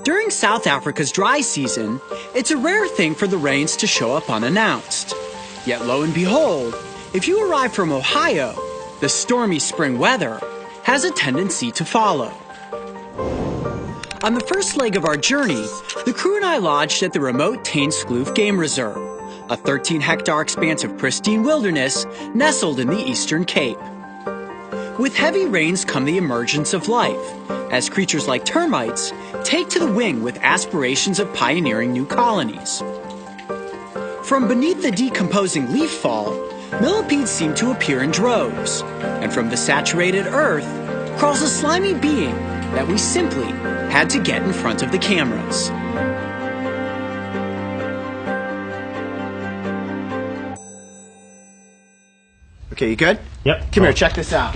During South Africa's dry season, it's a rare thing for the rains to show up unannounced. Yet lo and behold, if you arrive from Ohio, the stormy spring weather has a tendency to follow. On the first leg of our journey, the crew and I lodged at the remote Tainskloof Game Reserve, a 13-hectare expanse of pristine wilderness nestled in the Eastern Cape. With heavy rains come the emergence of life, as creatures like termites take to the wing with aspirations of pioneering new colonies. From beneath the decomposing leaf fall, millipedes seem to appear in droves, and from the saturated earth crawls a slimy being that we simply had to get in front of the cameras. Okay, you good? Yep. Come here, check this out.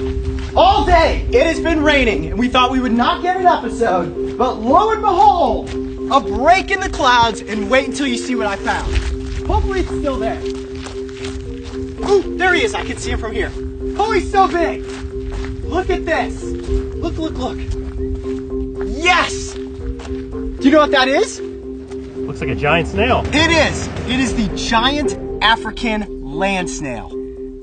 All day it has been raining, and we thought we would not get an episode, but lo and behold, a break in the clouds, and wait until you see what I found. Hopefully it's still there. Ooh, there he is, I can see him from here. Oh, he's so big. Look at this. Look. Yes! Do you know what that is? Looks like a giant snail. It is. It is the giant African land snail.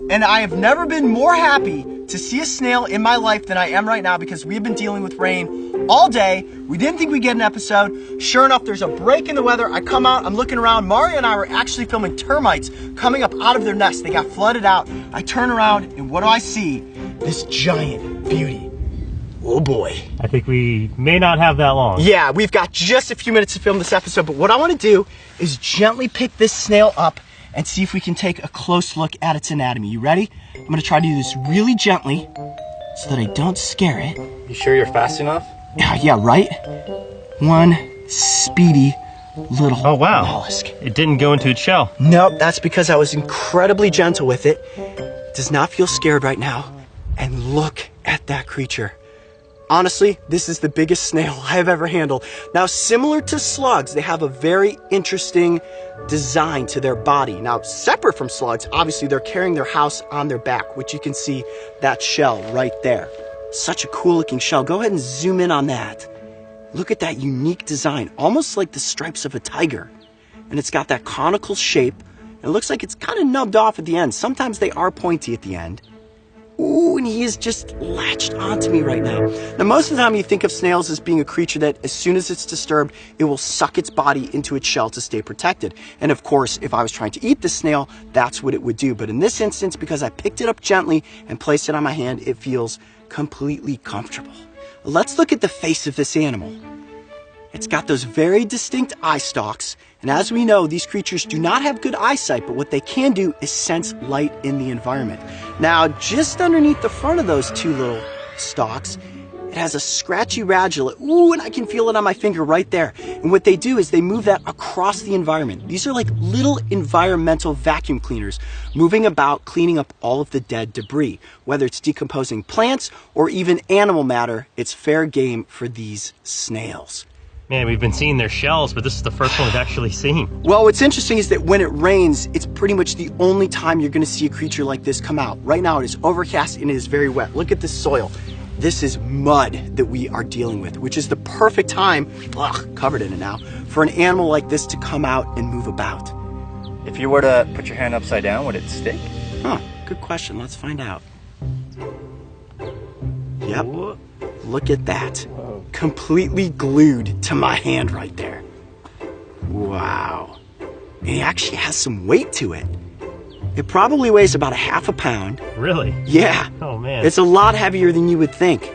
And I have never been more happy to see a snail in my life than I am right now, because we've been dealing with rain all day. We didn't think we'd get an episode. Sure enough, there's a break in the weather. I come out, I'm looking around. Mario and I were actually filming termites coming up out of their nest. They got flooded out. I turn around, and what do I see? This giant beauty. Oh boy. I think we may not have that long. Yeah, we've got just a few minutes to film this episode, but what I want to do is gently pick this snail up and see if we can take a close look at its anatomy. You ready? I'm gonna try to do this really gently so that I don't scare it. You sure you're fast enough? Yeah, right? One speedy little mollusk. It didn't go into its shell. Nope, that's because I was incredibly gentle with it. It does not feel scared right now. And look at that creature. Honestly, this is the biggest snail I have ever handled. Now, similar to slugs, they have a very interesting design to their body. Now, separate from slugs, obviously they're carrying their house on their back, which you can see that shell right there. Such a cool looking shell. Go ahead and zoom in on that. Look at that unique design, almost like the stripes of a tiger. And it's got that conical shape. It looks like it's kind of nubbed off at the end. Sometimes they are pointy at the end. Ooh, and he is just latched onto me right now. Now, most of the time you think of snails as being a creature that as soon as it's disturbed, it will suck its body into its shell to stay protected. And of course, if I was trying to eat the snail, that's what it would do. But in this instance, because I picked it up gently and placed it on my hand, it feels completely comfortable. Let's look at the face of this animal. It's got those very distinct eye stalks. And as we know, these creatures do not have good eyesight, but what they can do is sense light in the environment. Now, just underneath the front of those two little stalks, it has a scratchy radula. Ooh, and I can feel it on my finger right there. And what they do is they move that across the environment. These are like little environmental vacuum cleaners, moving about, cleaning up all of the dead debris. Whether it's decomposing plants or even animal matter, it's fair game for these snails. Man, we've been seeing their shells, but this is the first one we've actually seen. Well, what's interesting is that when it rains, it's pretty much the only time you're gonna see a creature like this come out. Right now it is overcast and it is very wet. Look at this soil. This is mud that we are dealing with, which is the perfect time, covered in it now, for an animal like this to come out and move about. If you were to put your hand upside down, would it stick? Huh, good question, let's find out. Yep, look at that. Completely glued to my hand right there. Wow. And it actually has some weight to it. It probably weighs about a half a pound. Really? Yeah. Oh man. It's a lot heavier than you would think.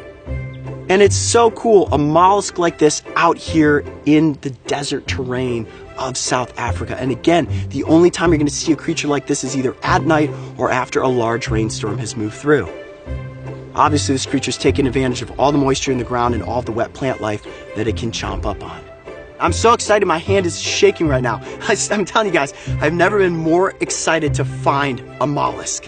And it's so cool, a mollusk like this out here in the desert terrain of South Africa. And again, the only time you're gonna see a creature like this is either at night or after a large rainstorm has moved through. Obviously, this creature's taking advantage of all the moisture in the ground and all of the wet plant life that it can chomp up on. I'm so excited, my hand is shaking right now. I'm telling you guys, I've never been more excited to find a mollusk.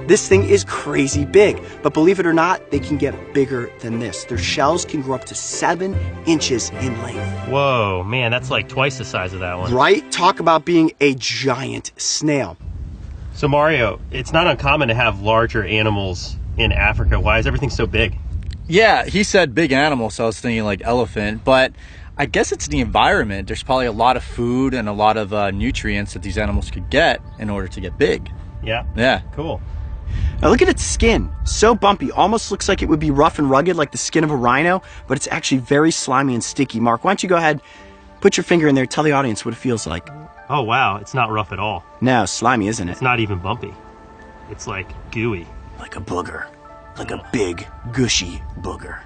This thing is crazy big, but believe it or not, they can get bigger than this. Their shells can grow up to 7 inches in length. Whoa, man, that's like twice the size of that one. Right? Talk about being a giant snail. So Mario, it's not uncommon to have larger animals in Africa. Why is everything so big? Yeah, he said big animal, so I was thinking like elephant, but I guess it's the environment. There's probably a lot of food and a lot of nutrients that these animals could get in order to get big. Yeah. Yeah. Cool. Now look at its skin. So bumpy, almost looks like it would be rough and rugged like the skin of a rhino, but it's actually very slimy and sticky. Mark, why don't you go ahead, put your finger in there, tell the audience what it feels like. Oh, wow. It's not rough at all. No, slimy, isn't it? It's not even bumpy. It's like gooey. Like a booger. Like a big, gushy booger.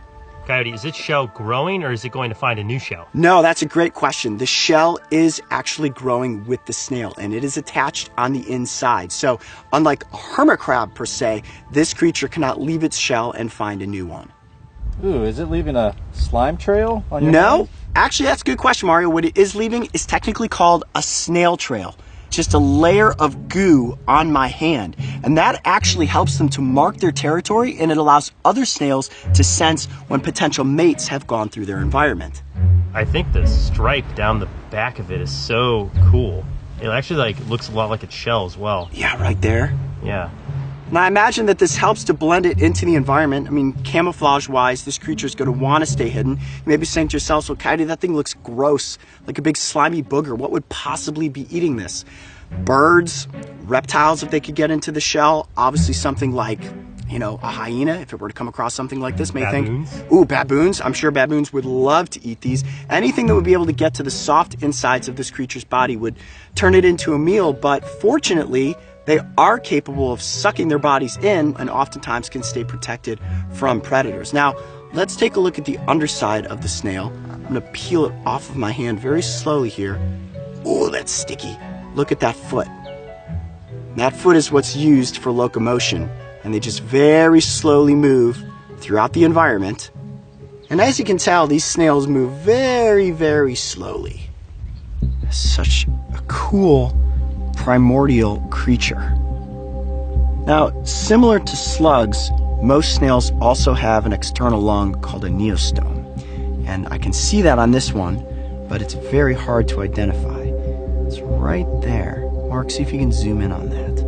Coyote, is its shell growing or is it going to find a new shell? No, that's a great question. The shell is actually growing with the snail, and it is attached on the inside. So unlike a hermit crab per se, this creature cannot leave its shell and find a new one. Ooh, is it leaving a slime trail on your No, hand? actually that's a good question, Mario. What it is leaving is technically called a snail trail. Just a layer of goo on my hand. And that actually helps them to mark their territory, and it allows other snails to sense when potential mates have gone through their environment. I think the stripe down the back of it is so cool. It actually looks a lot like its shell as well. Yeah, right there. Yeah. Now I imagine that this helps to blend it into the environment. I mean, camouflage-wise, this creature is going to want to stay hidden. You may be saying to yourself, so Coyote, that thing looks gross, like a big slimy booger. What would possibly be eating this? Birds, reptiles, if they could get into the shell. Obviously something like, a hyena, if it were to come across something like this, may Baboons? think, ooh, baboons. I'm sure baboons would love to eat these. Anything that would be able to get to the soft insides of this creature's body would turn it into a meal, but fortunately, they are capable of sucking their bodies in and oftentimes can stay protected from predators. Now, let's take a look at the underside of the snail. I'm gonna peel it off of my hand very slowly here. Oh, that's sticky. Look at that foot. That foot is what's used for locomotion, and they just very slowly move throughout the environment. And as you can tell, these snails move very, very slowly. Such a cool primordial creature. Now, similar to slugs, most snails also have an external lung called a neostome. And I can see that on this one, but it's very hard to identify. It's right there. Mark, see if you can zoom in on that.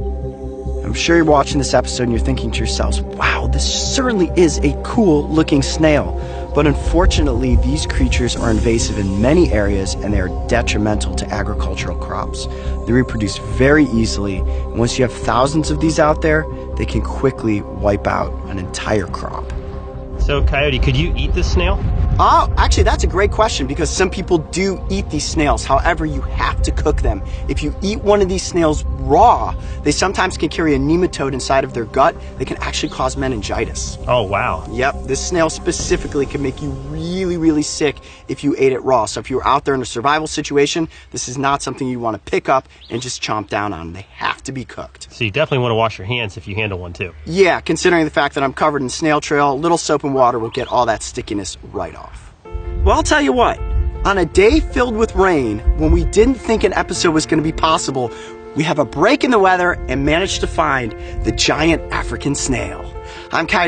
I'm sure you're watching this episode and you're thinking to yourselves, wow, this certainly is a cool looking snail. But unfortunately, these creatures are invasive in many areas and they are detrimental to agricultural crops. They reproduce very easily, and once you have thousands of these out there, they can quickly wipe out an entire crop. So, Coyote, could you eat this snail? Oh, actually, that's a great question because some people do eat these snails. However, you have to cook them. If you eat one of these snails raw, they sometimes can carry a nematode inside of their gut that can actually cause meningitis. Oh, wow. Yep, this snail specifically can make you really, really sick if you ate it raw. So if you're out there in a survival situation, this is not something you want to pick up and just chomp down on. They have to be cooked. So you definitely want to wash your hands if you handle one too. Yeah, considering the fact that I'm covered in snail trail, a little soap and water will get all that stickiness right off. Well, I'll tell you what, on a day filled with rain, when we didn't think an episode was going to be possible, we have a break in the weather and managed to find the giant African snail. I'm Coyote.